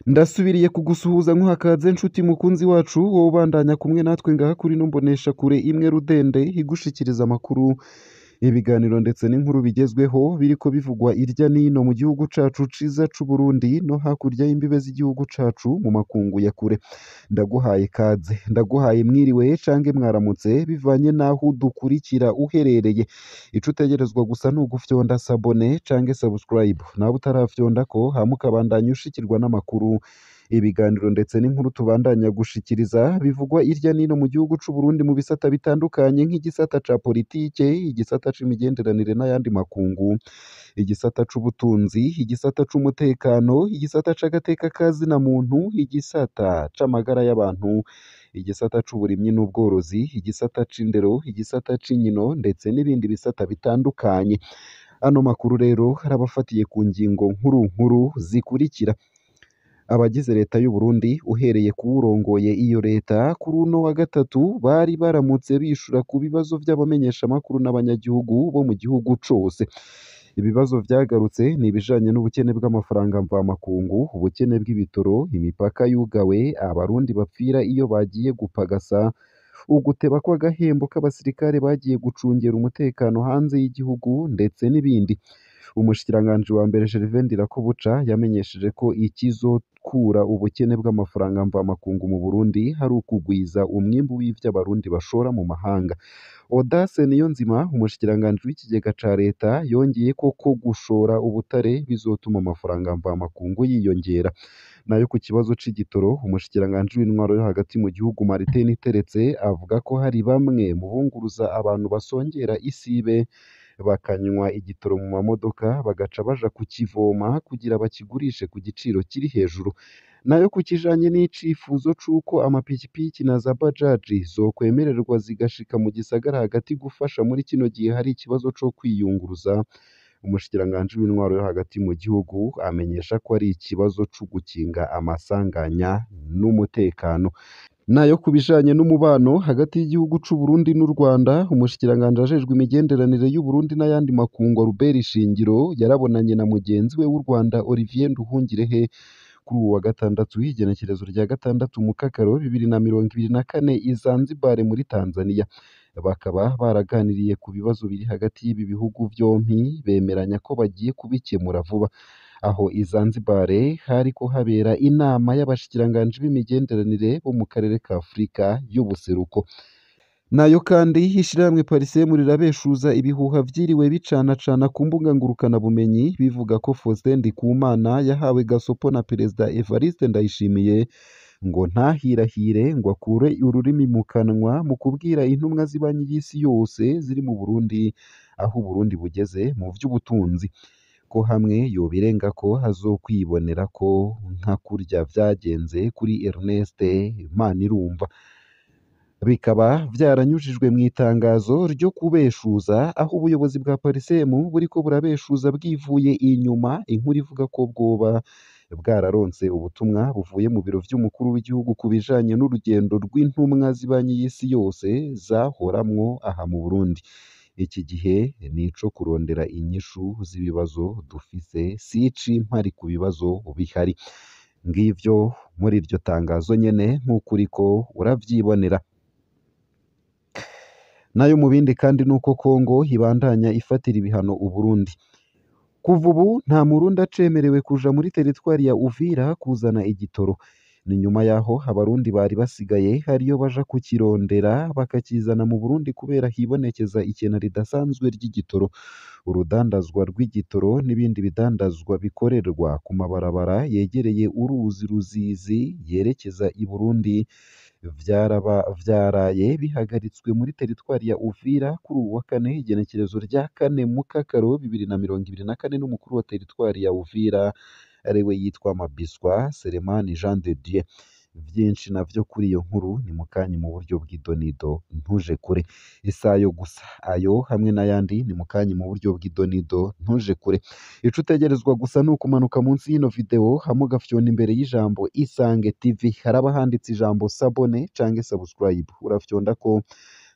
Ndasubiriye kugusuhuza nkuhakaze nshuti mukunzi wacu wowe ubandanya kumwe natwe ngaha kuri no mbonesha kure imwe rudende igushikiriza amakuru ibiganiro ndetse n'inkuru bigezweho biriko bivugwa irya nino mu gihugu cacu ciza c'u Burundi no hakurya y'imbibe z'igihugu cacu mu makungu ya kure. Ndaguhaye kaze, ndaguhaye mwiriwe cange mwaramutse bivanye naho udukurikira uherereye. Ico utegerezwa gusa ni ugufyonda sabone cange subscribe, nawe utarafyondako hama ukabandanya ushikirwa n'amakuru ibiganiro ndetse n'inkuru tubandanya gushikiriza bivugwa irya nino mu gihugu c'u Burundi mu bisata bitandukanye nk'igisata ca politike, igisata c'imigenderanire n'ayandi makungu, igisata c'ubutunzi, igisata c'umutekano, igisata c'agateka kazina muntu, igisata c'amagara y'abantu, igisata c'uburimyi n'ubworozi, igisata c'indero, igisata c'inkino ndetse n'ibindi bisata bitandukanye. Ano makuru rero arabafatiye ku ngingo nkuru nkuru zikurikira. Abagize leta y'u Burundi uhereye kuwurongoye iyo leta kuri uno wa gatatu bari baramutse bishura ku bibazo vy'abamenyeshamakuru n'abanyagihugu bo mu gihugu cose. Ibibazo vyagarutse ni ibijanye n'ubukene bw'amafaranga mvamakungu, ubukene bw'ibitoro, imipaka yugawe, abarundi bapfira iyo bagiye gupagasa, uguteba kw'agahembo k'abasirikare bagiye gucungera umutekano hanze y'igihugu ndetse n'ibindi. Umushikiranganji wa mbere Gervais Ndirakobuca yamenyesheje ko ikizokura ubukene bw'amafaranga mvamakungu mu Burundi hari ukugwiza umwimbu w'ivyo abarundi bashora mu mahanga. Audace Niyonzima umushikiranganji w'ikigega ca leta yongeye ko gushora ubutare bizotuma amafaranga mvamakungu yiyongera. Nayo ku kibazo c'igitoro umushikiranganji w'intwaro yo hagati mu gihugu Martin Niteretse avuga ko hari bamwe mu bunguruza abantu basongera isibe bakanywa igitoro mu mamodoka bagaca baja kukivoma kugira bakigurishe ku giciro kiri hejuru. Nayo ku kijanye n'icifuzo c'uko amapikipiki na za bajaji zokwemererwa zigashika mu gisagara hagati gufasha muri kino gihe hari ikibazo co kwiyunguruza, umushikiranganji w'intwaro yo hagati mu gihugu amenyesha ko ari ikibazo co gukinga amasanganya n'umutekano. Nayo ku bijanye n'umubano hagati y'igihugu c'u Burundi n'u Rwanda, umushikiranganji ajejwe imigenderanire y'u Burundi n'ayandi makungu Albert Shingiro yarabonanye na mugenzi we w'u Rwanda Olivier Nduhungirehe kuri uwu wa gatandatu igenekerezo rya gatandatu Mukakaro 2024 i Zanzibar muri Tanzania. Bakaba baraganiriye ku bibazo biri hagati y'ibi bihugu vyompi bemeranya ko bagiye kubikemura vuba. Aho i Zanzibar hariko habera inama y'abashikiranganji b'imigenderanire bo mu karere ka Afurika y'ubuseruko. Nayo kandi ishirahamwe Parisem rirabeshuza ibihuha vyiriwe bicanacana ku mbuga ngurukana bumenyi bivuga ko Faustin Ndikumana yahawe gasopo na Perezida Evariste Ndayishimiye ngo ntahirahire ngo akure ururimi mu kanwa mu kubwira intumwa z'ibanyi y'isi yose ziri mu Burundi aho Burundi bugeze mu vy'ubutunzi, ko hamwe yobirenga ko hazokwibonera ko nka kurya vyagenze kuri Ernest Manirumva. Bikaba vyaranyujijwe mu itangazo ryo kubeshuza aho ubuyobozi bwa Parisem buriko burabeshuza bwivuye inyuma inkuru ivuga ko bwoba bwararonse ubutumwa buvuye mu biro vy'umukuru w'igihugu ku bijanye n'urugendo rw'intumwa z'ibanyi y'isi yose zahoramwo aha mu Burundi. Iki gihe nico kurondera inyishu z'ibibazo dufise sici mpari ku bibazo bihari. Ngivyo muri iryo tangazo nyene nk'uko uriko uravyibonera. Nayo mu bindi kandi nuko Kongo ibandanya ifatira ibihano u Burundi. Kuva ubu nta Murundi acemerewe kuja muri teritwari ya Uvira kuzana igitoro. Ni nyuma yaho abarundi bari basigaye hariyo baja kukirondera bakakizana mu Burundi kubera hibonekeza ikena ridasanzwe ry'igitoro. Urudandazwa rw'igitoro n'ibindi bidandazwa bikorerwa ku mabarabara yegereye uruzi Ruzizi yerekeza i Burundi vyaraye bihagaritswe muri teritwari ya Uvira kuri uwu wa kane igenekerezo rya 4 Mukakaro 2024 n'umukuru wa teritwari ya Uvira ariwe yitwa Mabiswa Selemani Jean de Dieu. Vyinshi navyo kuri iyo nkuru ni mukanyi mu buryo bw'idonido ntuje kure. Isayo gusa ayo hamwe n'ayandi ni mukanyi mu buryo bw'idonido ntuje kure. Ico utegerezwa gusa ni ukumanuka munsi y'ino video hamwe ugafyona imbere y'ijambo Isange TV haraba handitse ijambo sabone canke subscribe urafyonda ko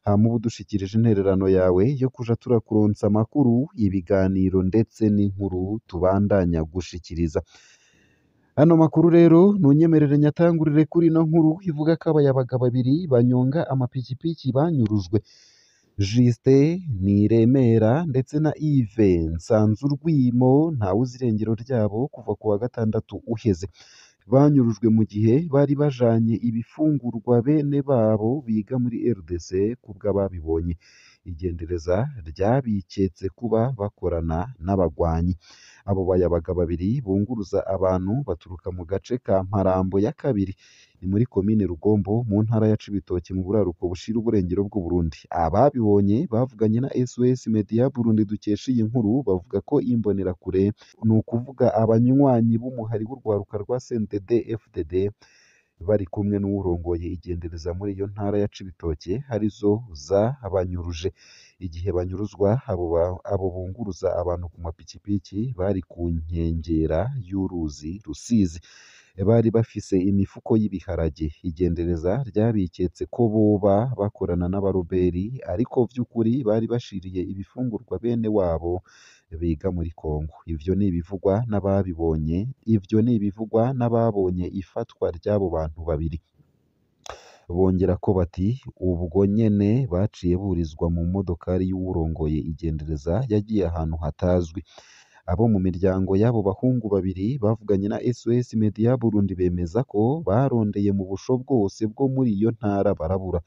hama uba udushikirije intererano yawe yo kuja turakuronsa amakuru, ibiganiro ndetse n'inkuru tubandanya gushikiriza. Ano makuru rero nunyemerere nyatangurire kuri ino nkuru ivuga ko abayabaga babiri banyonga amapikipiki banyurujwe. Justin Niremera ndetse na Yves Nsanzurwimo ntawuzi irengero ryabo kuva ku wa gatandatu uheze. Banyurujwe mu gihe bari bajanye ibifungurwa bene babo biga muri RDC kubw'ababibonye. Igendereza ryabiketse kuba bakorana n'abagwanyi. Abo bayabaga babiri bunguruza abantu baturuka mu gace ka Mparambo ya kabiri, ni muri komine Rugombo mu ntara ya Cibitoke mu buraruko bushira uburengero bw'u Burundi. Ababibonye bavuganye na SOS Media Burundi dukesha iyi nkuru bavuga ko imbonerakure, ni ukuvuga abanywanyi b'umuhari w'urwaruka rwa CNDD FDD bari kumwe n'uwurongoye igendereza muri iyo ntara ya Cibitoke arizo zabanyuruje. Igihe banyuruzwa abo bunguruza abantu ku mapikipiki bari ku nkengera y'uruzi Rusizi. Bari bafise imifuko y'ibiharage. Igendereza ryabiketse ko boba bakorana n'abaroberi ariko vy'ukuri bari bashiriye ibifungurwa bene wabo biga muri Kongo. Ivyo ni ibivugwa n'ababonye ifatwa ry'abo bantu babiri. Bongera ko bati ubwo nyene baciye burizwa mu modokari y'uwurongoye igendereza yagiye ahantu hatazwi. Abo mu miryango y'abo bahungu babiri bavuganye na SOS Media Burundi bemeza ko barondeye mu busho bwose bwo muri iyo ntara barabura.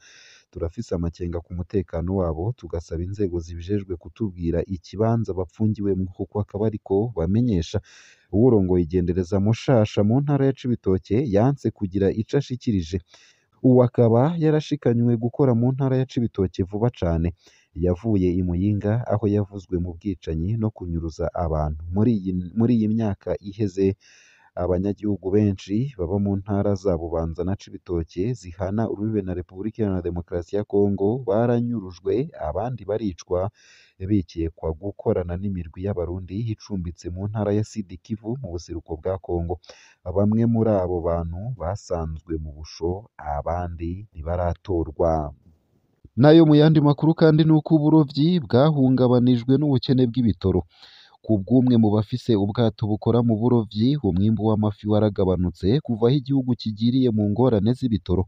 Turafise amakenga ku mutekano wabo, tugasaba inzego zibijejwe kutubwira ikibanza bapfungiwemwo kuko akaba ariko bamenyesha. Uwurongoye igendereza mushasha mu ntara ya Cibitoke yanse kugira ico ashikirije. Uwo akaba yarashikanywe gukora mu ntara ya Cibitoke vuba cane. Yavuye i Muyinga aho yavuzwe mu bwicanyi no kunyuruza abantu. Muri iyi myaka iheze, abanyagihugu benshi baba mu ntara za Bubanza na Cibitoke zihana urubibe na Repubulika Iharanira Demokarasi ya Kongo baranyurujwe, abandi baricwa bikekwa gukorana n'imirwi y'Abarundi icumbitse mu ntara ya Sud Kivu mu buseruko bwa Kongo. Bamwe muri abo bantu basanzwe mu busho, abandi ntibaratorwa. Nayo mu yandi makuru kandi ni uko uburovyi bwahungabanijwe n'ubukene bw'ibitoro. Ku bw'umwe mu bafise ubwato bukora mu burovyi, umwimbu w'amafi waragabanutse kuva aho igihugu kigiriye mu ngorane z'ibitoro.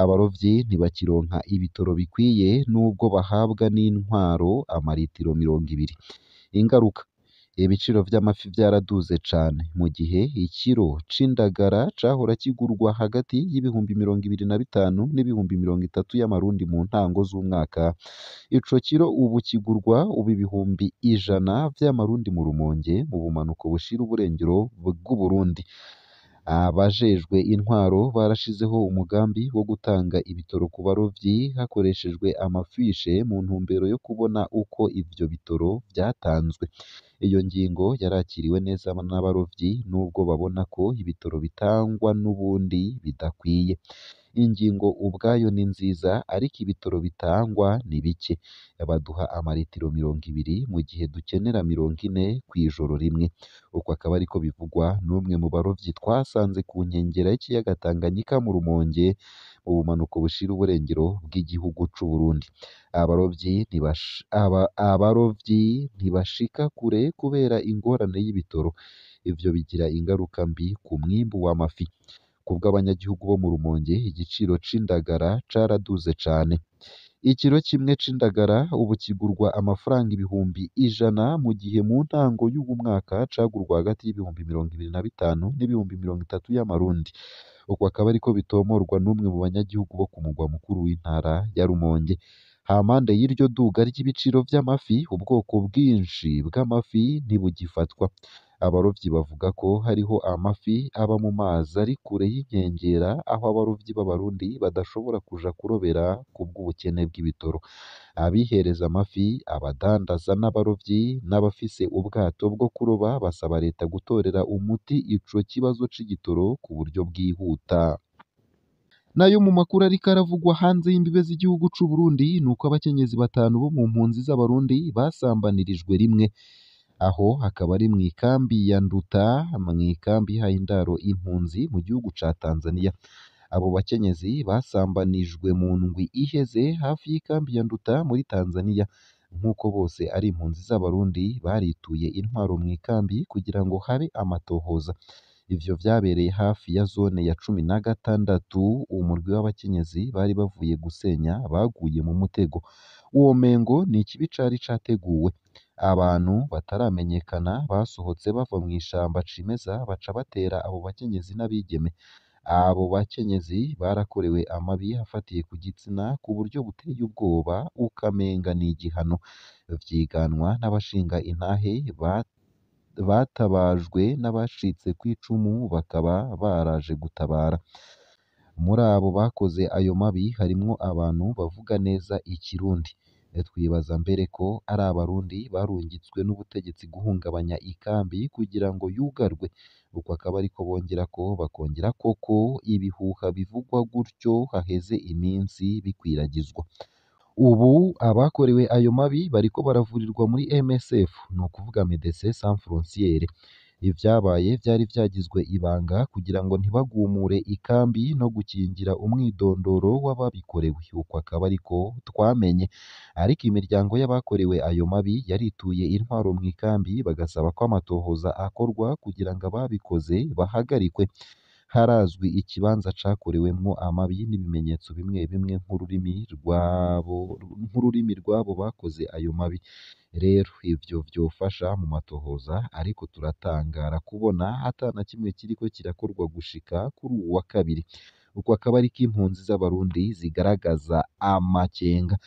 Abarovyi ntibakironka ibitoro bikwiye nubwo bahabwa n'intwaro amaritiro 20. Ingaruka: ibiciro vy'amafi vyaraduze cane, mu gihe ikiro c'indagara cahora kigurwa hagati y'ibihumbi 25 n'ibihumbi 30 y'amarundi mu ntango z'umwaka. Ico kiro ubu kigurwa ibihumbi 100 vy'amarundi mu Rumonge mu bumanuko bushira uburengero bw'u Burundi. Abajejwe intwaro barashizeho umugambi wo gutanga ibitoro ku barovyi hakoreshejwe amafishe mu ntumbero yo kubona uko ivyo bitoro vyatanzwe. Iyo ngingo yarakiriwe neza n'abarovyi nubwo babona ko ibitoro bitangwa n'ubundi bidakwiye. Ingingo ubwayo ni nziza ariko ibitoro bitangwa ni bike. Baduha amaritiro 20 mu gihe dukenera 40 kw'ijoro rimwe. Uko akaba ariko bivugwa n'umwe mu barovyi twasanze ku nkengera y'ikiyaga Tanganyika mu Rumonge mu bumanuko bushira uburengero bw'igihugu c'u Burundi. Abarovyi ntibashika kure kubera ingorane y'ibitoro. Ivyo bigira ingaruka mbi ku mwimbu w'amafi. Kubw'abanyagihugu bo mu Rumonge, igiciro c'indagara caraduze cane. Ikiro kimwe c'indagara ubu kigurwa amafaranga ibihumbi 100 mu gihe mu ntango y'uwu mwaka cagurwa hagati y'ibihumbi 25 n'ibihumbi 30 y'amarundi. Uko akaba ariko bitomorwa n'umwe mu banyagihugu bo ku mugwa mukuru w'intara ya Rumonge. Hampande y'iryo duga ry'ibiciro vy'amafi, ubwoko bwinshi bw'amafi ntibugifatwa. Abarovyi bavuga ko hariho amafi aba mu mazi ari kure y'inkengera, aho abarovyi b'Abarundi badashobora kuja kurobera kubw'ubukene bw'ibitoro. Abihereza amafi, abadandaza n'abarovyi n'abafise ubwato bwo kuroba basaba leta gutorera umuti ico kibazo c'igitoro ku buryo bwihuta. Nayo mu makuru ariko aravugwa hanze y'imbibe z'igihugu c'u Burundi, nuko abakenyezi 5 bo mu mpunzi z'Abarundi basambanirijwe rimwe. Aho hakaba ari mw'ikambi ya Nduta, mw'ikambi ihaye indaro impunzi mu gihugu ca Tanzania. abo bakenyezi basambanijwe mu ndwi iheze hafi y'ikambi ya Nduta muri Tanzania nk'uko bose ari impunzi z'abarundi barituye intwaro mu ikambi kugira ngo habe amatohoza. Ivyo vyabereye hafi ya zone ya 16 umurwi w'abakenyezi bari bavuye gusenya baguye mu mutego. Womengo ni ikibi cari categuwe. Abantu bataramenyekana basohotse bava mu ishamba cimeza baca batera abo bakenyezi n'abigeme. Abo bakenyezi barakorewe amabi afatiye ku gitsina ku buryo buteye ubwoba ukamenga ni igihano. Vyiganwa n'abashinga intahe batabajwe n'abacitse kw'icumu bakaba baraje gutabara. Muri abo bakoze ayo mabi harimwo abantu bavuga neza ikirundi. Twibaza mbere ko ari abarundi barungitswe n'ubutegetsi guhungabanya ikambi kugira ngo yugarwe. Uko akaba ariko bongerako bakongera koko ibihuha bivugwa gutyo haheze iminsi bikwiragizwa. Ubu abakorewe ayo mabi bariko baravurirwa muri MSF, ni ukuvuga Médecins Sans Frontières. Ivyabaye vyari vyagizwe ibanga kugira ngo ntibagumure ikambi no gukingira umwidondoro w'ababikorewe. Uko akaba ariko twamenye. Ariko imiryango y'abakorewe ayo mabi yarituye intwaro mu ikambi bagasaba ko amatohoza akorwa kugira ngo ababikoze bahagarikwe. Harazwi ikibanza cakorewemwo amabi n'ibimenyetso bimwe bimwe nk'ururimi rw'abo bakoze ayo mabi. Rero ivyo vyofasha mu matohoza, ariko turatangara kubona ata na kimwe kiriko kirakorwa gushika kuri uwu wa kabiri. Uko akaba ariko impunzi z'abarundi zigaragaza amakenga.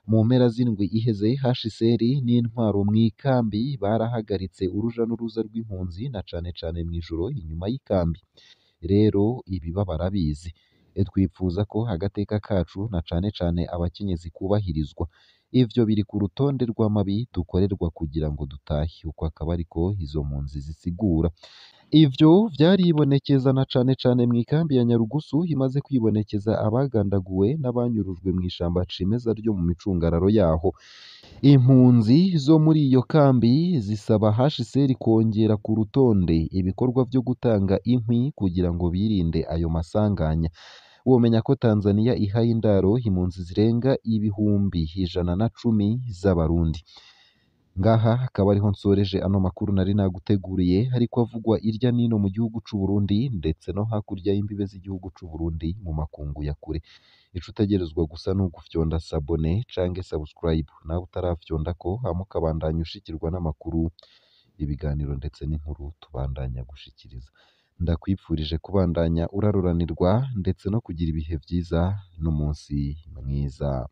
Mu mpera z'indwi iheze HCR n'intwaro mu ikambi barahagaritse uruja n'uruza rw'impunzi na cane cane mw'ijoro inyuma y'ikambi. Rero ibiba barabizi. Twipfuza ko agateka kacu na cane cane abakenyezi kubahirizwa. Ivyo biri ku rutonde rw'amabi dukorerwa kugira ngo dutahe. Uko akaba ariko izo mpunzi zisigura. Ivyo vyaribonekeza na cane cane mw'ikambi ya Nyarugusu himaze kwibonekeza abagandaguwe n'abanyurujwe mw'ishamba cimeza ryo mu micungararo yaho. Impunzi zo muri iyo kambi zisaba HCR kongera ku rutonde ibikorwa vyo gutanga inkwi kugira ngo birinde ayo masanganya. Womenya ko Tanzania ihaye indaro impunzi zirenga 110,000 z'abarundi. Ngaha akaba ariho nsoreje ano makuru nari naguteguriye, ariko avugwa irya nino mu gihugu c'u Burundi ndetse no hakurya y'imbibe z'igihugu c'u Burundi mu makungu ya kure. Ico utegerezwa gusa ni ugufyonda sabone canke subscribe nawe utarafyondako, hama ukabandanya ushikirwa n'amakuru, ibiganiro ndetse n'inkuru tubandanya gushikiriza. Ndakwipfurije kubandanya uraruranirwa ndetse no kugira ibihe vyiza n'umunsi mwiza.